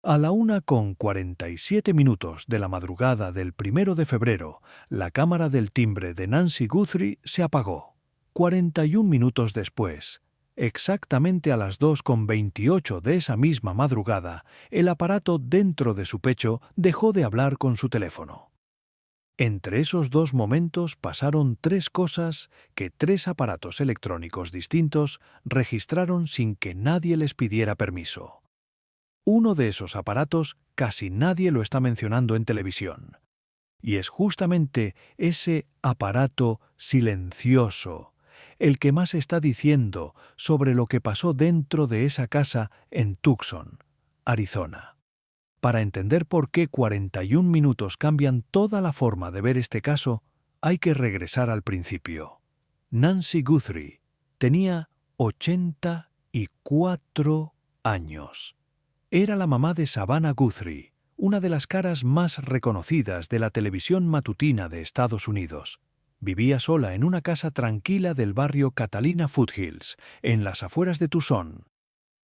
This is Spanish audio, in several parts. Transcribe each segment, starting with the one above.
A la 1:47 de la madrugada del 1 de febrero, la cámara del timbre de Nancy Guthrie se apagó. 41 minutos después, exactamente a las 2:28 de esa misma madrugada, el aparato dentro de su pecho dejó de hablar con su teléfono. Entre esos dos momentos pasaron tres cosas que tres aparatos electrónicos distintos registraron sin que nadie les pidiera permiso. Uno de esos aparatos casi nadie lo está mencionando en televisión. Y es justamente ese aparato silencioso el que más está diciendo sobre lo que pasó dentro de esa casa en Tucson, Arizona. Para entender por qué 41 minutos cambian toda la forma de ver este caso, hay que regresar al principio. Nancy Guthrie tenía 84 años. Era la mamá de Savannah Guthrie, una de las caras más reconocidas de la televisión matutina de Estados Unidos. Vivía sola en una casa tranquila del barrio Catalina Foothills, en las afueras de Tucson.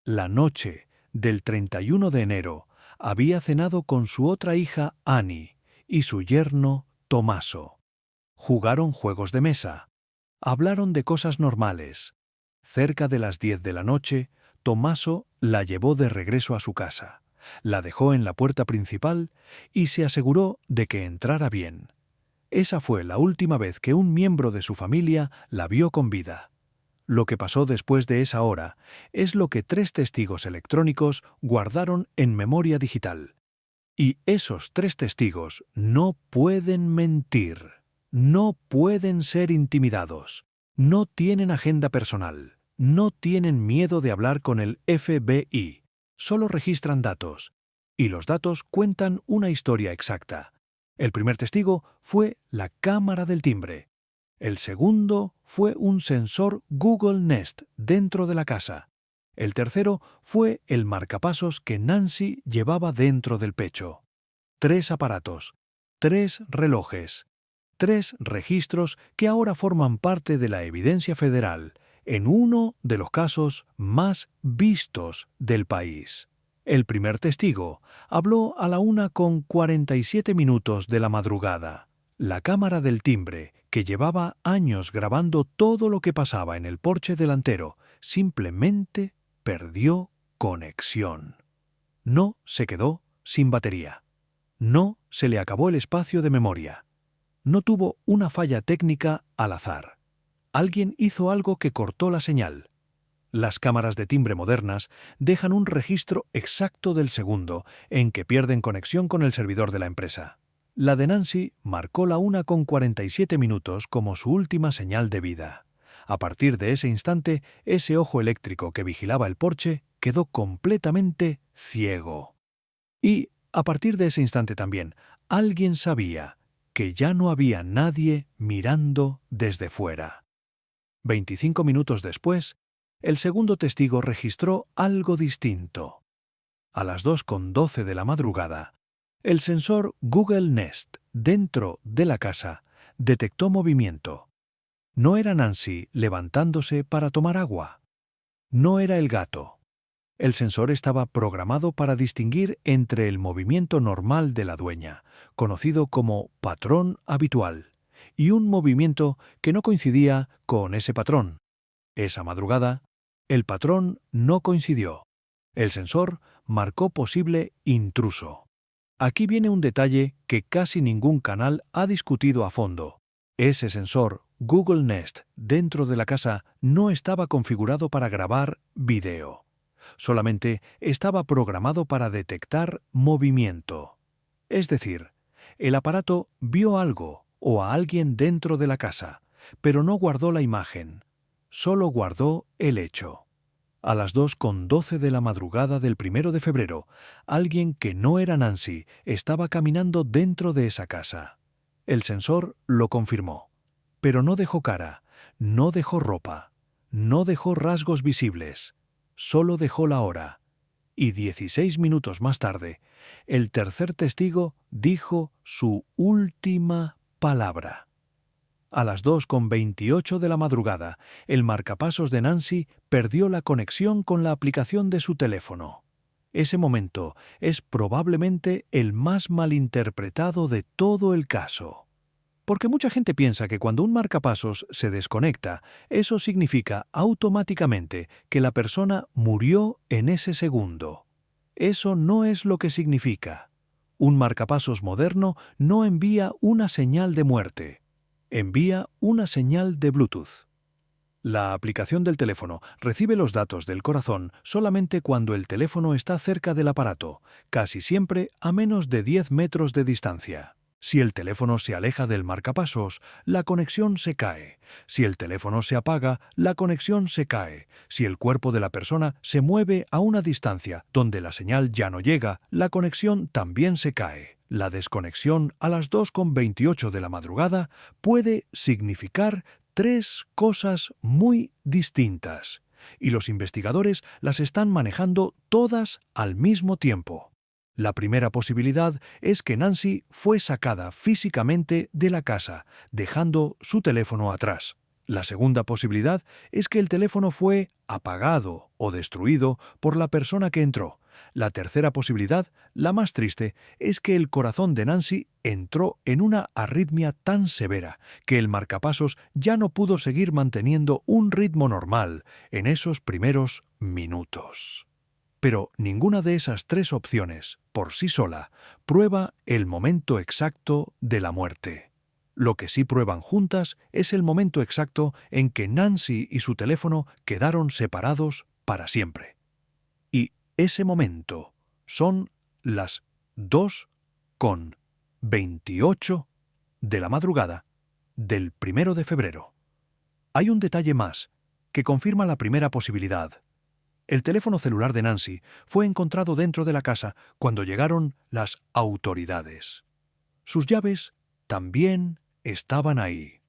La noche del 31 de enero había cenado con su otra hija Annie y su yerno Tommaso. Jugaron juegos de mesa. Hablaron de cosas normales. Cerca de las 10 de la noche, Tommaso la llevó de regreso a su casa, la dejó en la puerta principal y se aseguró de que entrara bien. Esa fue la última vez que un miembro de su familia la vio con vida. Lo que pasó después de esa hora es lo que tres testigos electrónicos guardaron en memoria digital. Y esos tres testigos no pueden mentir, no pueden ser intimidados, no tienen agenda personal. No tienen miedo de hablar con el FBI, solo registran datos, y los datos cuentan una historia exacta. El primer testigo fue la cámara del timbre. El segundo fue un sensor Google Nest dentro de la casa. El tercero fue el marcapasos que Nancy llevaba dentro del pecho. Tres aparatos, tres relojes, tres registros que ahora forman parte de la evidencia federal, en uno de los casos más vistos del país. El primer testigo habló a la 1:47 de la madrugada. La cámara del timbre, que llevaba años grabando todo lo que pasaba en el porche delantero, simplemente perdió conexión. No se quedó sin batería. No se le acabó el espacio de memoria. No tuvo una falla técnica al azar. Alguien hizo algo que cortó la señal. Las cámaras de timbre modernas dejan un registro exacto del segundo en que pierden conexión con el servidor de la empresa. La de Nancy marcó la 1:47 como su última señal de vida. A partir de ese instante, ese ojo eléctrico que vigilaba el porche quedó completamente ciego. Y, a partir de ese instante también, alguien sabía que ya no había nadie mirando desde fuera. 25 minutos después, el segundo testigo registró algo distinto. A las 2:12 de la madrugada, el sensor Google Nest dentro de la casa detectó movimiento. No era Nancy levantándose para tomar agua. No era el gato. El sensor estaba programado para distinguir entre el movimiento normal de la dueña, conocido como patrón habitual, y un movimiento que no coincidía con ese patrón. Esa madrugada, el patrón no coincidió. El sensor marcó posible intruso. Aquí viene un detalle que casi ningún canal ha discutido a fondo. Ese sensor Google Nest dentro de la casa no estaba configurado para grabar video. Solamente estaba programado para detectar movimiento. Es decir, el aparato vio algo o a alguien dentro de la casa, pero no guardó la imagen, solo guardó el hecho. A las 2:12 de la madrugada del 1 de febrero, alguien que no era Nancy estaba caminando dentro de esa casa. El sensor lo confirmó, pero no dejó cara, no dejó ropa, no dejó rasgos visibles, solo dejó la hora. Y 16 minutos más tarde, el tercer testigo dijo su última palabra. A las 2:28 de la madrugada, el marcapasos de Nancy perdió la conexión con la aplicación de su teléfono. Ese momento es probablemente el más malinterpretado de todo el caso. Porque mucha gente piensa que cuando un marcapasos se desconecta, eso significa automáticamente que la persona murió en ese segundo. Eso no es lo que significa. Un marcapasos moderno no envía una señal de muerte, envía una señal de Bluetooth. La aplicación del teléfono recibe los datos del corazón solamente cuando el teléfono está cerca del aparato, casi siempre a menos de 10 metros de distancia. Si el teléfono se aleja del marcapasos, la conexión se cae. Si el teléfono se apaga, la conexión se cae. Si el cuerpo de la persona se mueve a una distancia donde la señal ya no llega, la conexión también se cae. La desconexión a las 2:28 de la madrugada puede significar tres cosas muy distintas, y los investigadores las están manejando todas al mismo tiempo. La primera posibilidad es que Nancy fue sacada físicamente de la casa, dejando su teléfono atrás. La segunda posibilidad es que el teléfono fue apagado o destruido por la persona que entró. La tercera posibilidad, la más triste, es que el corazón de Nancy entró en una arritmia tan severa que el marcapasos ya no pudo seguir manteniendo un ritmo normal en esos primeros minutos. Pero ninguna de esas tres opciones, por sí sola, prueba el momento exacto de la muerte. Lo que sí prueban juntas es el momento exacto en que Nancy y su teléfono quedaron separados para siempre. Y ese momento son las 2:28 de la madrugada del 1 de febrero. Hay un detalle más que confirma la primera posibilidad. El teléfono celular de Nancy fue encontrado dentro de la casa cuando llegaron las autoridades. Sus llaves también estaban ahí.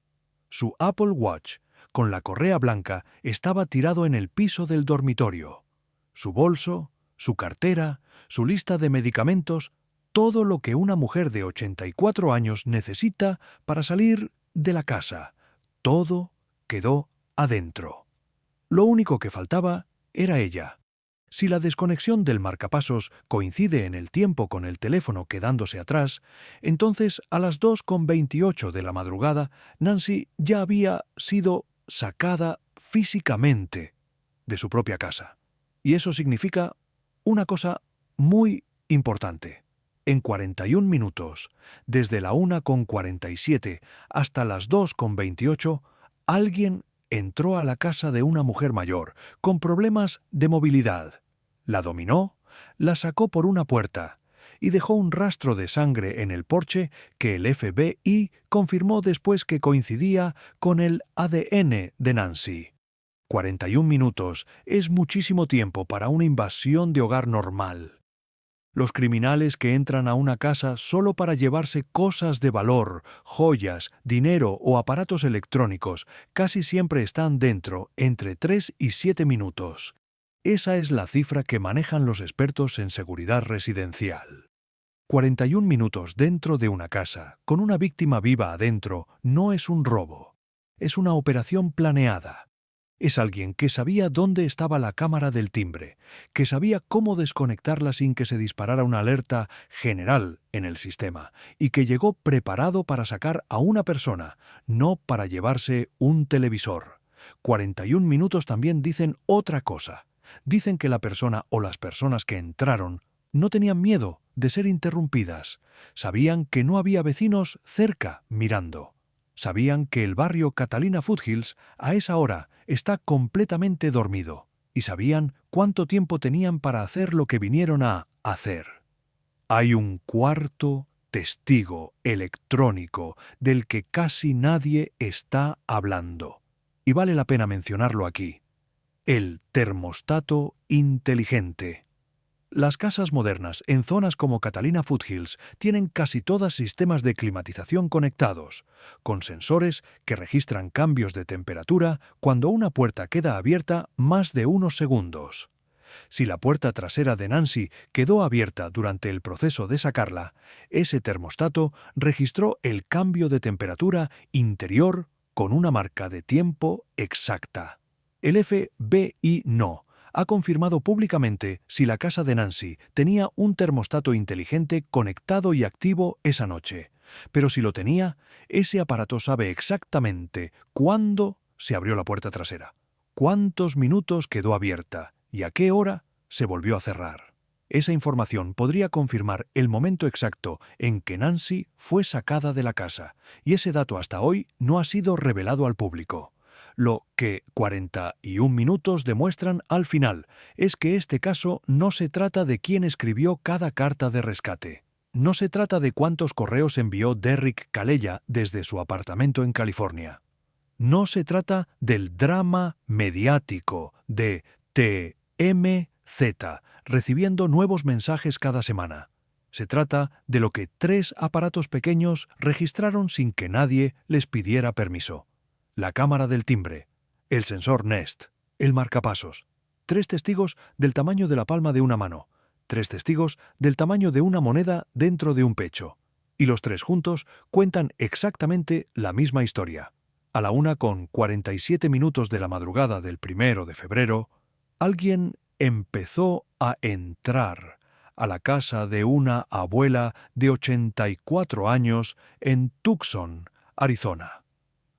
Su Apple Watch, con la correa blanca, estaba tirado en el piso del dormitorio. Su bolso, su cartera, su lista de medicamentos, todo lo que una mujer de 84 años necesita para salir de la casa, todo quedó adentro. Lo único que faltaba era ella. Si la desconexión del marcapasos coincide en el tiempo con el teléfono quedándose atrás, entonces a las 2:28 de la madrugada, Nancy ya había sido sacada físicamente de su propia casa. Y eso significa una cosa muy importante. En 41 minutos, desde la 1:47 hasta las 2:28, alguien entró a la casa de una mujer mayor, con problemas de movilidad. La dominó, la sacó por una puerta y dejó un rastro de sangre en el porche que el FBI confirmó después que coincidía con el ADN de Nancy. 41 minutos es muchísimo tiempo para una invasión de hogar normal. Los criminales que entran a una casa solo para llevarse cosas de valor, joyas, dinero o aparatos electrónicos, casi siempre están dentro entre 3 y 7 minutos. Esa es la cifra que manejan los expertos en seguridad residencial. 41 minutos dentro de una casa, con una víctima viva adentro, no es un robo. Es una operación planeada. Es alguien que sabía dónde estaba la cámara del timbre, que sabía cómo desconectarla sin que se disparara una alerta general en el sistema, y que llegó preparado para sacar a una persona, no para llevarse un televisor. 41 minutos también dicen otra cosa. Dicen que la persona o las personas que entraron no tenían miedo de ser interrumpidas. Sabían que no había vecinos cerca mirando. Sabían que el barrio Catalina Foothills a esa hora está completamente dormido, y sabían cuánto tiempo tenían para hacer lo que vinieron a hacer. Hay un cuarto testigo electrónico del que casi nadie está hablando, y vale la pena mencionarlo aquí: el termostato inteligente. Las casas modernas en zonas como Catalina Foothills tienen casi todas sistemas de climatización conectados, con sensores que registran cambios de temperatura cuando una puerta queda abierta más de unos segundos. Si la puerta trasera de Nancy quedó abierta durante el proceso de sacarla, ese termostato registró el cambio de temperatura interior con una marca de tiempo exacta. El FBI no. ha confirmado públicamente si la casa de Nancy tenía un termostato inteligente conectado y activo esa noche. Pero si lo tenía, ese aparato sabe exactamente cuándo se abrió la puerta trasera, cuántos minutos quedó abierta y a qué hora se volvió a cerrar. Esa información podría confirmar el momento exacto en que Nancy fue sacada de la casa, y ese dato hasta hoy no ha sido revelado al público. Lo que 41 minutos demuestran al final es que este caso no se trata de quién escribió cada carta de rescate. No se trata de cuántos correos envió Derrick Calella desde su apartamento en California. No se trata del drama mediático de TMZ recibiendo nuevos mensajes cada semana. Se trata de lo que 3 aparatos pequeños registraron sin que nadie les pidiera permiso. La cámara del timbre, el sensor Nest, el marcapasos, 3 testigos del tamaño de la palma de una mano, 3 testigos del tamaño de una moneda dentro de un pecho. Y los 3 juntos cuentan exactamente la misma historia. A la 1:47 de la madrugada del 1 de febrero, alguien empezó a entrar a la casa de una abuela de 84 años en Tucson, Arizona.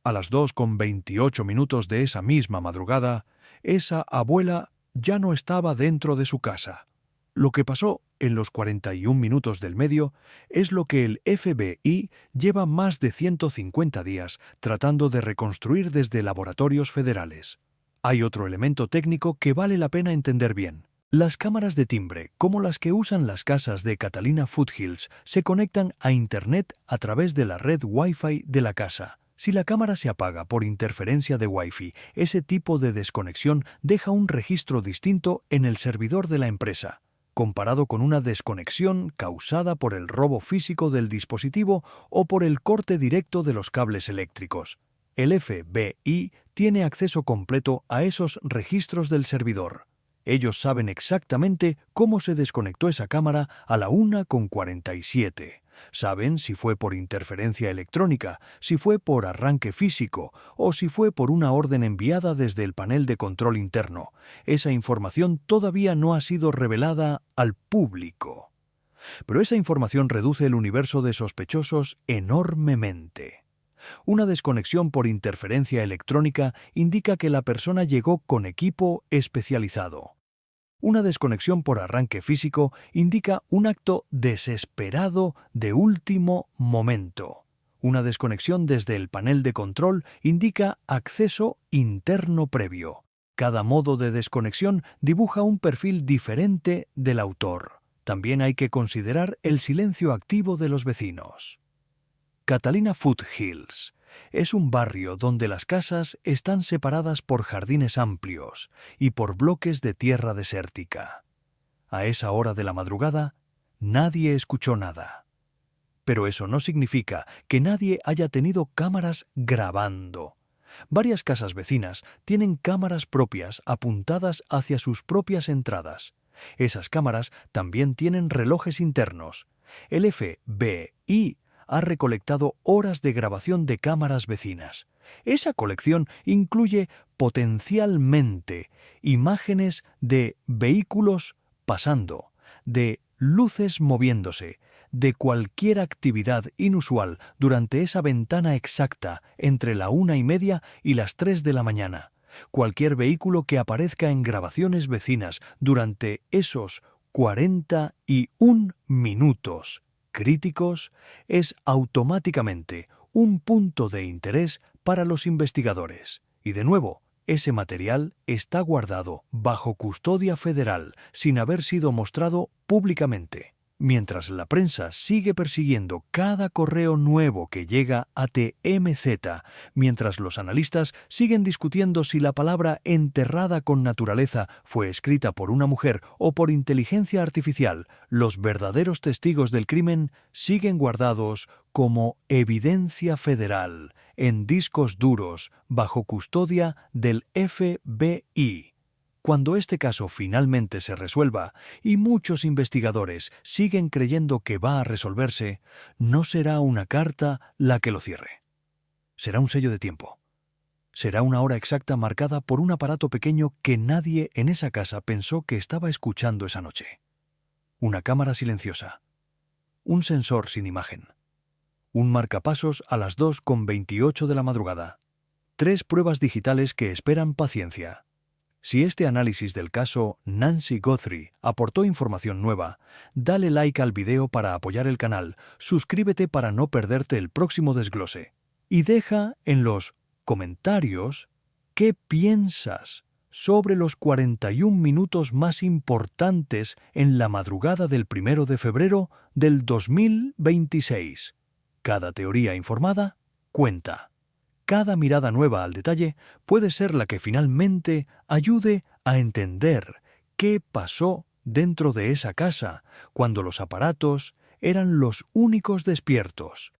A las 2:28 de esa misma madrugada, esa abuela ya no estaba dentro de su casa. Lo que pasó en los 41 minutos del medio es lo que el FBI lleva más de 150 días tratando de reconstruir desde laboratorios federales. Hay otro elemento técnico que vale la pena entender bien. Las cámaras de timbre, como las que usan las casas de Catalina Foothills, se conectan a Internet a través de la red Wi-Fi de la casa. Si la cámara se apaga por interferencia de Wi-Fi, ese tipo de desconexión deja un registro distinto en el servidor de la empresa, comparado con una desconexión causada por el robo físico del dispositivo o por el corte directo de los cables eléctricos. El FBI tiene acceso completo a esos registros del servidor. Ellos saben exactamente cómo se desconectó esa cámara a la 1:47. Saben si fue por interferencia electrónica, si fue por arranque físico o si fue por una orden enviada desde el panel de control interno. Esa información todavía no ha sido revelada al público. Pero esa información reduce el universo de sospechosos enormemente. Una desconexión por interferencia electrónica indica que la persona llegó con equipo especializado. Una desconexión por arranque físico indica un acto desesperado de último momento. Una desconexión desde el panel de control indica acceso interno previo. Cada modo de desconexión dibuja un perfil diferente del autor. También hay que considerar el silencio activo de los vecinos. Catalina Foothills es un barrio donde las casas están separadas por jardines amplios y por bloques de tierra desértica. A esa hora de la madrugada, nadie escuchó nada. Pero eso no significa que nadie haya tenido cámaras grabando. Varias casas vecinas tienen cámaras propias apuntadas hacia sus propias entradas. Esas cámaras también tienen relojes internos. El FBI ha recolectado horas de grabación de cámaras vecinas. Esa colección incluye potencialmente imágenes de vehículos pasando, de luces moviéndose, de cualquier actividad inusual durante esa ventana exacta entre la 1:30 y las 3 de la mañana. Cualquier vehículo que aparezca en grabaciones vecinas durante esos 41 minutos críticos es automáticamente un punto de interés para los investigadores. Y de nuevo, ese material está guardado bajo custodia federal sin haber sido mostrado públicamente. Mientras la prensa sigue persiguiendo cada correo nuevo que llega a TMZ, mientras los analistas siguen discutiendo si la palabra enterrada con naturaleza fue escrita por una mujer o por inteligencia artificial, los verdaderos testigos del crimen siguen guardados como evidencia federal en discos duros bajo custodia del FBI. Cuando este caso finalmente se resuelva, y muchos investigadores siguen creyendo que va a resolverse, no será una carta la que lo cierre. Será un sello de tiempo. Será una hora exacta marcada por un aparato pequeño que nadie en esa casa pensó que estaba escuchando esa noche. Una cámara silenciosa. Un sensor sin imagen. Un marcapasos a las 2:28 de la madrugada. 3 pruebas digitales que esperan paciencia. Si este análisis del caso Nancy Guthrie aportó información nueva, dale like al video para apoyar el canal, suscríbete para no perderte el próximo desglose y deja en los comentarios qué piensas sobre los 41 minutos más importantes en la madrugada del 1 de febrero del 2026. Cada teoría informada cuenta. Cada mirada nueva al detalle puede ser la que finalmente ayude a entender qué pasó dentro de esa casa cuando los aparatos eran los únicos despiertos.